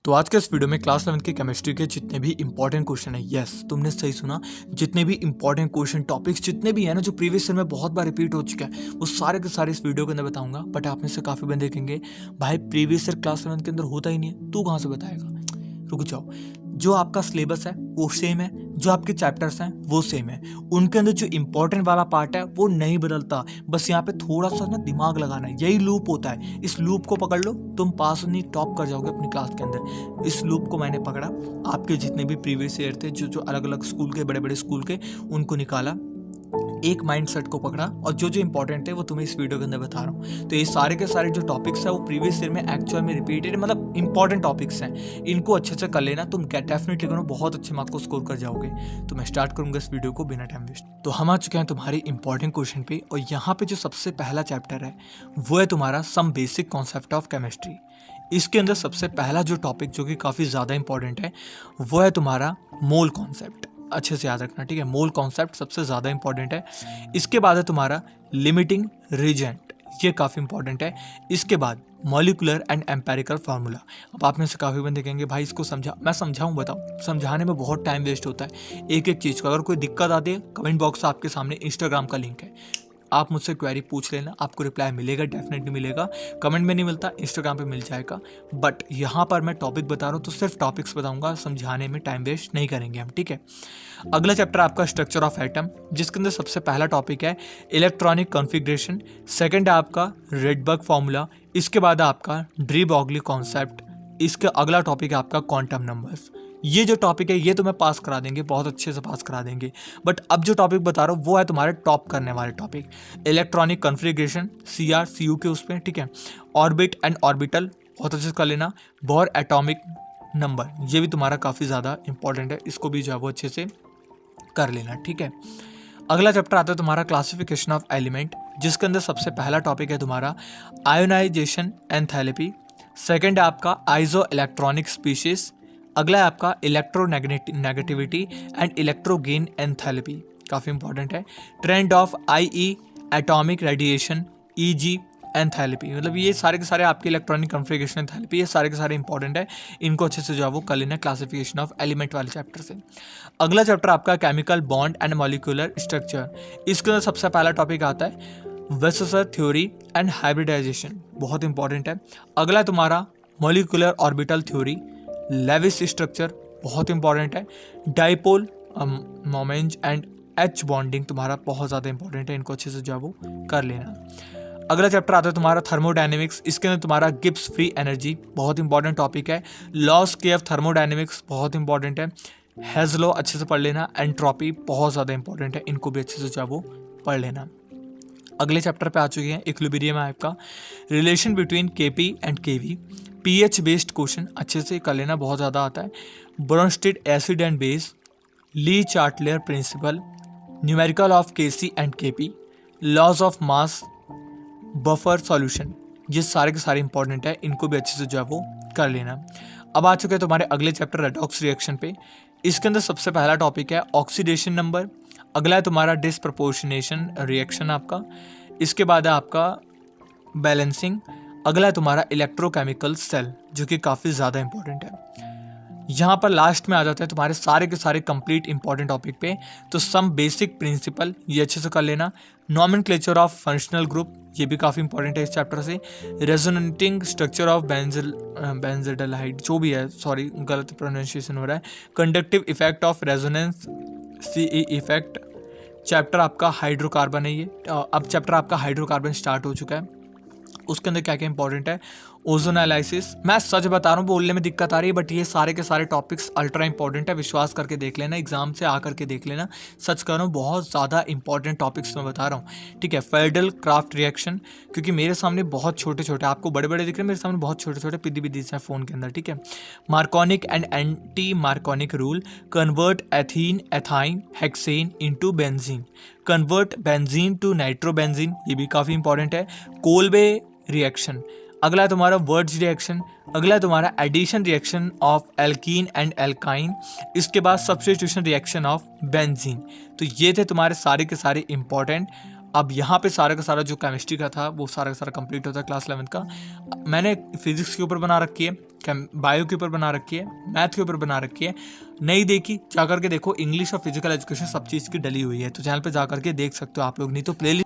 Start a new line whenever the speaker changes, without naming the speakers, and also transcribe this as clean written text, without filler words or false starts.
तो आज के इस वीडियो में क्लास 11 की केमिस्ट्री के जितने भी इंपॉर्टेंट क्वेश्चन है, यस तुमने सही सुना, जितने भी इंपॉर्टेंट क्वेश्चन टॉपिक्स जितने भी है ना जो प्रीवियस ईयर में बहुत बार रिपीट हो चुका है, वो सारे के सारे इस वीडियो के अंदर बताऊंगा। बट आप में से काफी बंदे देखेंगे भाई प्रीवियस ईयर क्लास 11 के अंदर होता ही नहीं है, तू कहाँ से बताएगा। रुक जाओ, जो आपका सिलेबस है वो सेम है, जो आपके चैप्टर्स हैं वो सेम है, उनके अंदर जो इंपॉर्टेंट वाला पार्ट है वो नहीं बदलता। बस यहाँ पे थोड़ा सा ना दिमाग लगाना है, यही लूप होता है। इस लूप को पकड़ लो, तुम पास नहीं टॉप कर जाओगे अपनी क्लास के अंदर। इस लूप को मैंने पकड़ा, आपके जितने भी प्रीवियस ईयर थे जो अलग अलग स्कूल के, बड़े बड़े स्कूल के, उनको निकाला, एक माइंड सेट को पकड़ा और जो जो इंपॉर्टेंट है वो तुम्हें इस वीडियो के अंदर बता रहा हूँ। तो ये सारे के सारे जो टॉपिक्स है वो प्रीवियस ईयर में एक्चुअल में रिपीटेड, मतलब इंपॉर्टेंट टॉपिक्स हैं। इनको अच्छे से कर लेना, तुम डेफिनेटली करो, बहुत अच्छे मार्क्स को स्कोर कर जाओगे। तो मैं स्टार्ट करूंगा इस वीडियो को बिना टाइम वेस्ट। तो हम आ चुके हैं तुम्हारे इंपॉर्टेंट क्वेश्चन पे, और यहाँ पे जो सबसे पहला चैप्टर है वो है तुम्हारा some basic concept of chemistry. इसके अंदर सबसे पहला जो टॉपिक जो कि काफ़ी ज़्यादा इंपॉर्टेंट है वो है तुम्हारा मोल कॉन्सेप्ट। अच्छे से याद रखना, ठीक है। मोल कॉन्सेप्ट सबसे ज़्यादा इंपॉर्टेंट है। इसके बाद है तुम्हारा लिमिटिंग रीजेंट, ये काफ़ी इंपॉर्टेंट है। इसके बाद मॉलिक्यूलर एंड एम्पेरिकल फार्मूला। अब आप में से काफ़ी बंदे देखेंगे भाई इसको समझा, मैं समझाऊं बताऊं, समझाने में बहुत टाइम वेस्ट होता है एक एक चीज़ का। अगर कोई दिक्कत आती है, कमेंट बॉक्स आपके सामने इंस्टाग्राम का लिंक है, आप मुझसे क्वेरी पूछ लेना, आपको रिप्लाई मिलेगा, डेफिनेटली मिलेगा। कमेंट में नहीं मिलता, इंस्टाग्राम पे मिल जाएगा। बट यहाँ पर मैं टॉपिक बता रहा हूँ तो सिर्फ टॉपिक्स बताऊंगा, समझाने में टाइम वेस्ट नहीं करेंगे हम, ठीक है। अगला चैप्टर आपका स्ट्रक्चर ऑफ एटम, जिसके अंदर सबसे पहला टॉपिक है इलेक्ट्रॉनिक कॉन्फ़िगरेशन। सेकंड है आपका रेडबर्ग फार्मूला। इसके बाद है आपका डी ब्रॉगली कॉन्सेप्ट। इसका अगला टॉपिक है आपका क्वांटम नंबर्स। ये जो टॉपिक है ये तुम्हें पास करा देंगे, बहुत अच्छे से पास करा देंगे। बट अब जो टॉपिक बता रहा हूँ वो है तुम्हारे टॉप करने वाले टॉपिक, इलेक्ट्रॉनिक कॉन्फ़िगरेशन, CU के उस पर, ठीक है। ऑर्बिट एंड ऑर्बिटल बहुत अच्छे से कर लेना। बोर एटॉमिक नंबर, ये भी तुम्हारा काफ़ी ज़्यादा इंपॉर्टेंट है, इसको भी जो है वो अच्छे से कर लेना, ठीक है। अगला चैप्टर आता है तुम्हारा क्लासिफिकेशन ऑफ एलिमेंट, जिसके अंदर सबसे पहला टॉपिक है तुम्हारा आयोनाइजेशन एंथैल्पी। सेकंड है आपका आइसो इलेक्ट्रॉनिक स्पीशीज। अगला है आपका इलेक्ट्रोनेगेटिविटी एंड इलेक्ट्रोगेन एंथैल्पी, काफ़ी इंपॉर्टेंट है। Trend of IE atomic radiation, EG enthalpy, मतलब ये सारे के सारे आपके इलेक्ट्रॉनिक कॉन्फ़िगरेशन एंथैल्पी, ये सारे के सारे इंपॉर्टेंट है। इनको अच्छे से जो है वो कर लेना क्लासिफिकेशन ऑफ एलिमेंट वाले चैप्टर से। अगला चैप्टर आपका chemical bond and molecular structure. इसके अंदर सबसे पहला टॉपिक आता है वेसेसर थ्योरी एंड हाइब्रिडाइजेशन, बहुत इंपॉर्टेंट है। अगला तुम्हारा molecular orbital theory, Lewis structure, बहुत इंपॉर्टेंट है। Dipole moment and H bonding तुम्हारा बहुत ज़्यादा इंपॉर्टेंट है, इनको अच्छे से जो है वो कर लेना। अगला चैप्टर आता है तुम्हारा थर्मोडायनेमिक्स। इसके अंदर तुम्हारा गिब्स फ्री एनर्जी, बहुत इंपॉर्टेंट टॉपिक है। लॉस के ऑफ थर्मोडायनेमिक्स बहुत इंपॉर्टेंट है। हेज लॉ अच्छे से पढ़ लेना। एंट्रोपी बहुत ज़्यादा इंपॉर्टेंट है, इनको भी अच्छे से जो है वो पढ़ लेना। अगले चैप्टर पे आ चुके हैं इक्विलिब्रियम है आपका, relation between KP and KV, pH based question अच्छे से कर लेना, बहुत ज़्यादा आता है। Bronsted acid and base, Le Chatelier principle, numerical of KC and KP, laws of mass, buffer solution, ये सारे के सारे इंपॉर्टेंट है, इनको भी अच्छे से जो है वो कर लेना। अब आ चुके हैं तुम्हारे अगले चैप्टर रेडॉक्स रिएक्शन पे। इसके अंदर सबसे पहला टॉपिक है ऑक्सीडेशन नंबर। अगला है तुम्हारा डिसप्रपोर्शनेशन रिएक्शन आपका। इसके बाद है आपका बैलेंसिंग। अगला है तुम्हारा इलेक्ट्रोकेमिकल सेल, जो कि काफ़ी ज़्यादा इंपॉर्टेंट है। यहाँ पर लास्ट में आ जाता है तुम्हारे सारे के सारे कंप्लीट इंपॉर्टेंट टॉपिक पे। तो सम बेसिक प्रिंसिपल, ये अच्छे से कर लेना। नॉमेनक्लेचर ऑफ फंक्शनल ग्रुप, ये भी काफ़ी इंपॉर्टेंट है इस चैप्टर से। रेजोनेटिंग स्ट्रक्चर ऑफ बेंजोडाइड, जो भी है, सॉरी गलत प्रोनाउंसिएशन हो रहा है। Conductive effect of resonance, CE effect. Chapter आपका हाइड्रोकार्बन है ये। अब चैप्टर आपका हाइड्रोकार्बन स्टार्ट हो चुका है। उसके अंदर क्या क्या इंपॉर्टेंट है, ओजोन एनालिसिस। मैं सच बता रहा हूँ, बोलने में दिक्कत आ रही है, बट ये सारे के सारे टॉपिक्स अल्ट्रा इंपॉर्टेंट है, विश्वास करके देख लेना, एग्जाम से आ करके देख लेना। सच कर रहा हूँ, बहुत ज़्यादा इंपॉर्टेंट टॉपिक्स मैं बता रहा हूँ, ठीक है। फेडरल क्राफ्ट रिएक्शन, क्योंकि मेरे सामने बहुत छोटे छोटे, आपको बड़े बड़े दिख रहे हैं, मेरे सामने बहुत छोटे छोटे पिद्दी हैं फ़ोन के अंदर, ठीक है। Markovnikov and anti Markovnikov rule, convert ethene ethyne hexane into benzene, convert benzene to nitrobenzene, ये भी काफ़ी इंपॉर्टेंट है। Kolbe reaction. अगला है तुम्हारा वर्ड्स रिएक्शन। अगला है तुम्हारा addition reaction of alkene and alkyne. इसके बाद सब्स्टिट्यूशन रिएक्शन ऑफ बेंजीन। तो ये थे तुम्हारे सारे के सारे इंपॉर्टेंट अब यहाँ पे सारा का सारा जो केमिस्ट्री का था वो सारा का सारा कंप्लीट होता है क्लास 11th का। मैंने फिजिक्स के ऊपर बना रखी है, बायो के ऊपर बना रखी है, मैथ के ऊपर बना रखी है। नहीं देखी जा करके देखो, इंग्लिश और फिजिकल एजुकेशन सब चीज़ की डली हुई है, तो चैनल पे जा करके देख सकते हो आप लोग, नहीं तो प्लेलिस्ट